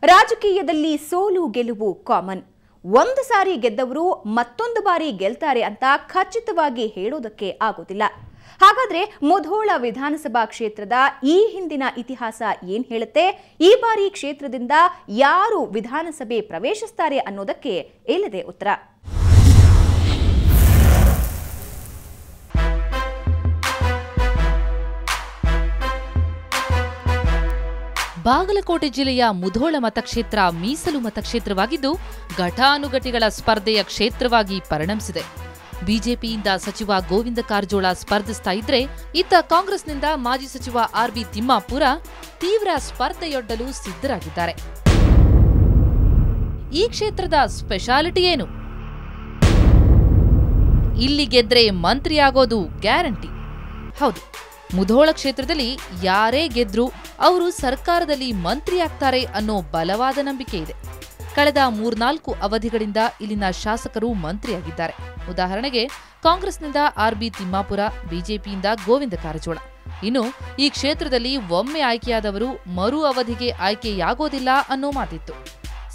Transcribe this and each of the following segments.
ರಾಜಕೀಯದಲ್ಲಿ ಸೋಲು ಗೆಲುವು ಕಾಮನ್. ಒಂದು ಸಾರಿ ಗೆದ್ದವರು ಮತ್ತೊಂದು ಬಾರಿ ಗೆಲ್ತಾರೆ ಅಂತ ಖಚಿತವಾಗಿ ಹೇಳೋದಕ್ಕೆ ಆಗೋದಿಲ್ಲ. ಹಾಗಾದ್ರೆ ಮುಧೋಳ ವಿಧಾನಸಭಾ ಕ್ಷೇತ್ರದ ಈ ಹಿಂದಿನ ಇತಿಹಾಸ ಏನ್ ಹೇಳುತ್ತೆ? ಈ ಬಾರಿ ಕ್ಷೇತ್ರದಿಂದ ಯಾರು ವಿಧಾನಸಭೆ ಪ್ರವೇಶಿಸುತ್ತಾರೆ ಅನ್ನೋದಕ್ಕೆ ಇಲ್ಲದೆ ಉತ್ತರ. ಬಾಗಲಕೋಟೆ ಜಿಲ್ಲೆಯ ಮುಧೋಳ ಮತಕ್ಷೇತ್ರ ಮೀಸಲು ಮತಕ್ಷೇತ್ರವಾಗಿದ್ದು ಘಟಾನುಘಟಿಗಳ ಸ್ಪರ್ಧೆಯ ಕ್ಷೇತ್ರವಾಗಿ ಪರಿಣಮಿಸಿದೆ. ಬಿಜೆಪಿಯಿಂದ ಸಚಿವ ಗೋವಿಂದ ಕಾರಜೋಳ ಸ್ಪರ್ಧಿಸ್ತಾ ಇದ್ರೆ, ಇತ್ತ ಕಾಂಗ್ರೆಸ್ನಿಂದ ಮಾಜಿ ಸಚಿವ ಆರ್.ಬಿ. ತಿಮ್ಮಾಪುರ ತೀವ್ರ ಸ್ಪರ್ಧೆಯೊಡ್ಡಲು ಸಿದ್ಧರಾಗಿದ್ದಾರೆ. ಈ ಕ್ಷೇತ್ರದ ಸ್ಪೆಷಾಲಿಟಿ ಏನು? ಇಲ್ಲಿ ಗೆದ್ರೆ ಮಂತ್ರಿಯಾಗೋದು ಗ್ಯಾರಂಟಿ. ಹೌದು, ಮುಧೋಳ ಕ್ಷೇತ್ರದಲ್ಲಿ ಯಾರೇ ಗೆದ್ರೂ ಅವರು ಸರ್ಕಾರದಲ್ಲಿ ಮಂತ್ರಿಯಾಗ್ತಾರೆ ಅನ್ನೋ ಬಲವಾದ ನಂಬಿಕೆ ಇದೆ. ಕಳೆದ 3-4 ಅವಧಿಗಳಿಂದ ಇಲ್ಲಿನ ಶಾಸಕರು ಮಂತ್ರಿಯಾಗಿದ್ದಾರೆ. ಉದಾಹರಣೆಗೆ ಕಾಂಗ್ರೆಸ್ನಿಂದ ಆರ್.ಬಿ. ತಿಮ್ಮಾಪುರ, ಬಿಜೆಪಿಯಿಂದ ಗೋವಿಂದ ಕಾರಜೋಳ. ಇನ್ನು ಈ ಕ್ಷೇತ್ರದಲ್ಲಿ ಒಮ್ಮೆ ಆಯ್ಕೆಯಾದವರು ಮರು ಅವಧಿಗೆ ಆಯ್ಕೆಯಾಗೋದಿಲ್ಲ ಅನ್ನೋ ಮಾತಿತ್ತು.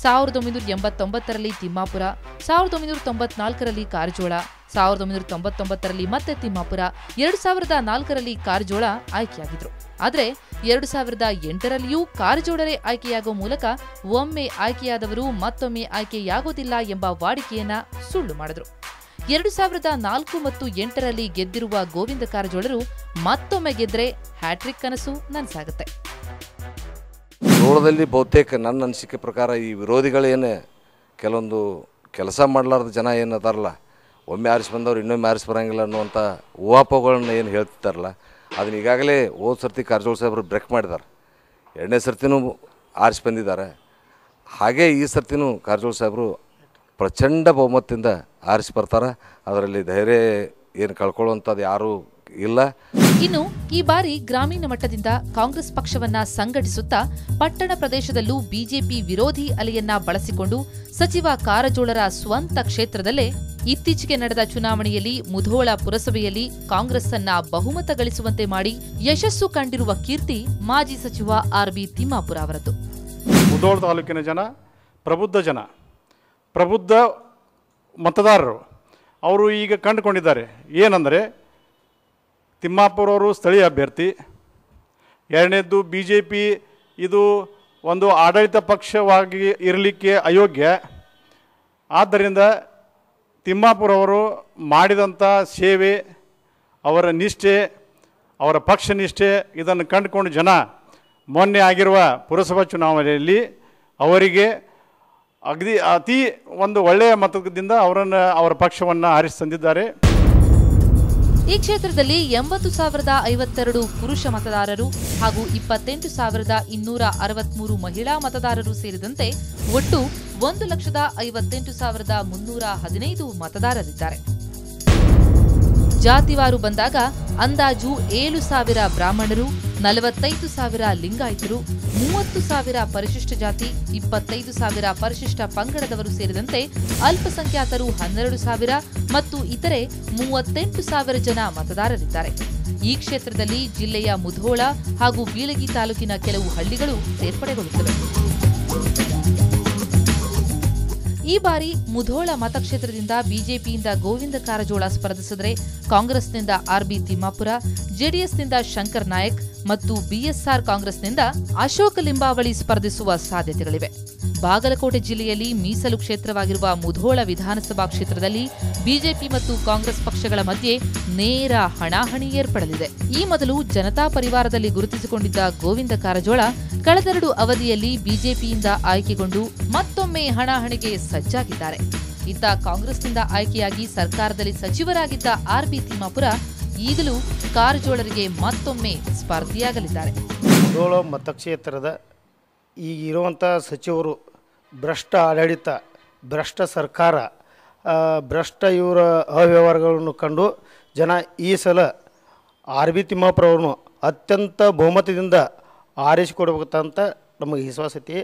1989ರಲ್ಲಿ ತಿಮ್ಮಾಪುರ, 1994ರಲ್ಲಿ ಕಾರಜೋಳ, 1999ರಲ್ಲಿ ಮತ್ತೆ ತಿಮ್ಮಾಪುರ, 2004ರಲ್ಲಿ ಕಾರಜೋಳ ಆಯ್ಕೆಯಾಗಿದ್ರು. ಆದರೆ 2008ರಲ್ಲಿಯೂ ಕಾರಜೋಳರೇ ಆಯ್ಕೆಯಾಗುವ ಮೂಲಕ ಒಮ್ಮೆ ಆಯ್ಕೆಯಾದವರು ಮತ್ತೊಮ್ಮೆ ಆಯ್ಕೆಯಾಗೋದಿಲ್ಲ ಎಂಬ ವಾಡಿಕೆಯನ್ನ ಸುಳ್ಳು ಮಾಡಿದ್ರು. 2004 ಮತ್ತು 2008ರಲ್ಲಿ ಗೆದ್ದಿರುವ ಗೋವಿಂದ ಕಾರಜೋಳರು ಮತ್ತೊಮ್ಮೆ ಗೆದ್ರೆ ಹ್ಯಾಟ್ರಿಕ್ ಕನಸು ನನಸಾಗುತ್ತೆ. ಮುಧೋಳದಲ್ಲಿ ಬಹುತೇಕ ನನ್ನ ಅನಿಸಿಕೆ ಪ್ರಕಾರ ಈ ವಿರೋಧಿಗಳೇನು ಕೆಲವೊಂದು ಕೆಲಸ ಮಾಡಲಾರ್ದ ಜನ ಏನದಾರಲ್ಲ, ಒಮ್ಮೆ ಆರಿಸಿ ಬಂದವ್ರು ಇನ್ನೊಮ್ಮೆ ಆರಿಸಿ ಬರೋಂಗಿಲ್ಲ ಅನ್ನುವಂಥ ಊಹಾಪೋಹಗಳನ್ನ ಏನು ಹೇಳ್ತಿದ್ದಾರಲ್ಲ, ಅದನ್ನ ಈಗಾಗಲೇ ಹೋದ ಸರ್ತಿ ಕಾರಜೋಳ ಸಾಹೇಬರು ಬ್ರೇಕ್ ಮಾಡಿದ್ದಾರೆ. 2ನೇ ಸರ್ತಿನೂ ಆರಿಸಿ ಬಂದಿದ್ದಾರೆ. ಹಾಗೆ ಈ ಸರ್ತಿನೂ ಕಾರಜೋಳ ಸಾಹೇಬರು ಪ್ರಚಂಡ ಬಹುಮತದಿಂದ ಆರಿಸಿ ಬರ್ತಾರೆ. ಅದರಲ್ಲಿ ಧೈರ್ಯ ಏನು ಕಳ್ಕೊಳ್ಳುವಂಥದ್ದು ಯಾರೂ ಇಲ್ಲ. ಇನ್ನು ಈ ಬಾರಿ ಗ್ರಾಮೀಣ ಮಟ್ಟದಿಂದ ಕಾಂಗ್ರೆಸ್ ಪಕ್ಷವನ್ನ ಸಂಘಟಿಸುತ್ತಾ ಪಟ್ಟಣ ಪ್ರದೇಶದಲ್ಲೂ ಬಿಜೆಪಿ ವಿರೋಧಿ ಅಲೆಯನ್ನ ಬಳಸಿಕೊಂಡು ಸಚಿವ ಕಾರಜೋಳರ ಸ್ವಂತ ಕ್ಷೇತ್ರದಲ್ಲೇ ಇತ್ತೀಚೆಗೆ ನಡೆದ ಚುನಾವಣೆಯಲ್ಲಿ ಮುಧೋಳ ಪುರಸಭೆಯಲ್ಲಿ ಕಾಂಗ್ರೆಸ್ ಅನ್ನ ಬಹುಮತ ಗಳಿಸುವಂತೆ ಮಾಡಿ ಯಶಸ್ಸು ಕಂಡಿರುವ ಕೀರ್ತಿ ಮಾಜಿ ಸಚಿವ ಆರ್.ಬಿ. ತಿಮ್ಮಾಪುರ ಅವರದ್ದು. ಮುಧೋಳ ತಾಲೂಕಿನ ಜನ ಪ್ರಬುದ್ಧ ಮತದಾರರು. ಅವರು ಈಗ ಕಂಡುಕೊಂಡಿದ್ದಾರೆ ಏನಂದರೆ, ತಿಮ್ಮಾಪುರ ಅವರು ಸ್ಥಳೀಯ ಅಭ್ಯರ್ಥಿ. 2ನೇದ್ದು ಬಿಜೆಪಿ ಇದು ಒಂದು ಆಡಳಿತ ಪಕ್ಷವಾಗಿ ಇರಲಿಕ್ಕೆ ಅಯೋಗ್ಯ. ಆದ್ದರಿಂದ ತಿಮ್ಮಾಪುರ ಅವರು ಮಾಡಿದಂಥ ಸೇವೆ, ಅವರ ನಿಷ್ಠೆ, ಅವರ ಪಕ್ಷ ನಿಷ್ಠೆ ಇದನ್ನು ಕಂಡುಕೊಂಡು ಜನ ಮೊನ್ನೆ ಆಗಿರುವ ಪುರಸಭಾ ಚುನಾವಣೆಯಲ್ಲಿ ಅವರಿಗೆ ಅತಿ ಒಂದು ಒಳ್ಳೆಯ ಮತದಿಂದ ಅವರ ಪಕ್ಷವನ್ನು ಆರಿಸಿ ತಂದಿದ್ದಾರೆ. ಈ ಕ್ಷೇತ್ರದಲ್ಲಿ 80,052 ಪುರುಷ ಮತದಾರರು ಹಾಗೂ 28,263 ಮಹಿಳಾ ಮತದಾರರು ಸೇರಿದಂತೆ ಒಟ್ಟು 1,58,315 ಮತದಾರರಿದ್ದಾರೆ. ಜಾತಿವಾರು ಬಂದಾಗ ಅಂದಾಜು 7,000 ಬ್ರಾಹ್ಮಣರು, 45,000 ಲಿಂಗಾಯತರು, 30,000 ಪರಿಶಿಷ್ಟ ಜಾತಿ, 25,000 ಪರಿಶಿಷ್ಟ ಪಂಗಡದವರು ಸೇರಿದಂತೆ ಅಲ್ಪಸಂಖ್ಯಾತರು 12,000 ಮತ್ತು ಇತರೆ 38,000 ಜನ ಮತದಾರರಿದ್ದಾರೆ. ಈ ಕ್ಷೇತ್ರದಲ್ಲಿ ಜಿಲ್ಲೆಯ ಮುಧೋಳ ಹಾಗೂ ಬೀಳಗಿ ತಾಲೂಕಿನ ಕೆಲವು ಹಳ್ಳಿಗಳು ಸೇರ್ಪಡೆಗೊಳ್ಳುತ್ತವೆ. ಈ ಬಾರಿ ಮುಧೋಳ ಮತಕ್ಷೇತ್ರದಿಂದ ಬಿಜೆಪಿಯಿಂದ ಗೋವಿಂದ ಕಾರಜೋಳ ಸ್ಪರ್ಧಿಸಿದರೆ, ಕಾಂಗ್ರೆಸ್ನಿಂದ ಆರ್.ಬಿ. ತಿಮ್ಮಾಪುರ, ಜೆಡಿಎಸ್ನಿಂದ ಶಂಕರ್ ನಾಯಕ್ ಮತ್ತು ಬಿಎಸ್ಆರ್ ಕಾಂಗ್ರೆಸ್ನಿಂದ ಅಶೋಕ ಲಿಂಬಾವಳಿ ಸ್ಪರ್ಧಿಸುವ ಸಾಧ್ಯತೆಗಳಿವೆ. ಬಾಗಲಕೋಟೆ ಜಿಲ್ಲೆಯಲ್ಲಿ ಮೀಸಲು ಕ್ಷೇತ್ರವಾಗಿರುವ ಮುಧೋಳ ವಿಧಾನಸಭಾ ಕ್ಷೇತ್ರದಲ್ಲಿ ಬಿಜೆಪಿ ಮತ್ತು ಕಾಂಗ್ರೆಸ್ ಪಕ್ಷಗಳ ಮಧ್ಯೆ ನೇರ ಹಣಾಹಣಿ ಏರ್ಪಡಲಿದೆ. ಈ ಮೊದಲು ಜನತಾ ಪರಿವಾರದಲ್ಲಿ ಗುರುತಿಸಿಕೊಂಡಿದ್ದ ಗೋವಿಂದ ಕಾರಜೋಳ ಕಳೆದ 2 ಅವಧಿಯಲ್ಲಿ ಬಿಜೆಪಿಯಿಂದ ಆಯ್ಕೆಗೊಂಡು ಮತ್ತೊಮ್ಮೆ ಹಣಾಹಣಿಗೆ ಸಜ್ಜಾಗಿದ್ದಾರೆ. ಇತ್ತ ಕಾಂಗ್ರೆಸ್ನಿಂದ ಆಯ್ಕೆಯಾಗಿ ಸರ್ಕಾರದಲ್ಲಿ ಸಚಿವರಾಗಿದ್ದ ಆರ್.ಬಿ. ತಿಮ್ಮಾಪುರ ಈಗಲೂ ಕಾರಜೋಳರಿಗೆ ಮತ್ತೊಮ್ಮೆ ಸ್ಪರ್ಧಿಯಾಗಲಿದ್ದಾರೆ. ಮುಧೋಳ ಮತಕ್ಷೇತ್ರದ ಈಗಿರುವಂಥ ಸಚಿವರು ಭ್ರಷ್ಟ ಆಡಳಿತ, ಭ್ರಷ್ಟ ಸರ್ಕಾರ, ಭ್ರಷ್ಟ ಇವರ ಅವ್ಯವಹಾರಗಳನ್ನು ಕಂಡು ಜನ ಈ ಸಲ ಆರ್.ಬಿ. ತಿಮ್ಮಾಪುರ ಅವರನ್ನು ಅತ್ಯಂತ ಬಹುಮತದಿಂದ ಆರಿಸಿಕೊಡಬೇಕಂತ ನಮಗೆ ವಿಶ್ವಾಸತೆ.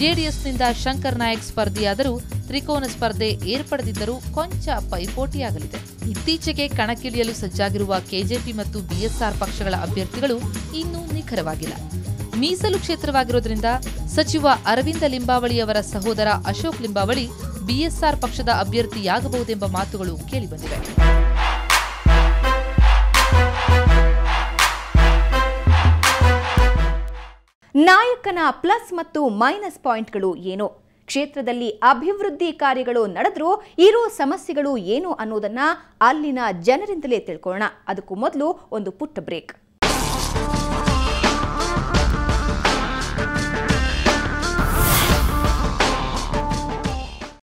ಜೆಡಿಎಸ್ನಿಂದ ಶಂಕರ್ ನಾಯಕ್ ಸ್ಪರ್ಧಿಯಾದರೂ ತ್ರಿಕೋನ ಸ್ಪರ್ಧೆ ಏರ್ಪಡದಿದ್ದರೂ ಕೊಂಚ ಪೈಪೋಟಿಯಾಗಲಿದೆ. ಇತ್ತೀಚೆಗೆ ಕಣಕ್ಕಿಳಿಯಲು ಸಜ್ಜಾಗಿರುವ ಕೆಜೆಪಿ ಮತ್ತು ಬಿಎಸ್ಆರ್ ಪಕ್ಷಗಳ ಅಭ್ಯರ್ಥಿಗಳು ಇನ್ನೂ ನಿಖರವಾಗಿಲ್ಲ. ಮೀಸಲು ಕ್ಷೇತ್ರವಾಗಿರೋದ್ರಿಂದ ಸಚಿವ ಅರವಿಂದ ಲಿಂಬಾವಳಿಯವರ ಸಹೋದರ ಅಶೋಕ್ ಲಿಂಬಾವಳಿ ಬಿಎಸ್ಆರ್ ಪಕ್ಷದ ಅಭ್ಯರ್ಥಿಯಾಗಬಹುದೆಂಬ ಮಾತುಗಳು ಕೇಳಿಬಂದಿವೆ. ನಾಯಕನ ಪ್ಲಸ್ ಮತ್ತು ಮೈನಸ್ ಪಾಯಿಂಟ್ಗಳು ಏನು, ಕ್ಷೇತ್ರದಲ್ಲಿ ಅಭಿವೃದ್ಧಿ ಕಾರ್ಯಗಳು ನಡೆದ್ರೂ ಇರೋ ಸಮಸ್ಯೆಗಳು ಏನು ಅನ್ನೋದನ್ನ ಅಲ್ಲಿನ ಜನರಿಂದಲೇ ತಿಳ್ಕೊಳ್ಳೋಣ. ಅದಕ್ಕೂ ಮೊದಲು ಒಂದು ಪುಟ್ಟ ಬ್ರೇಕ್.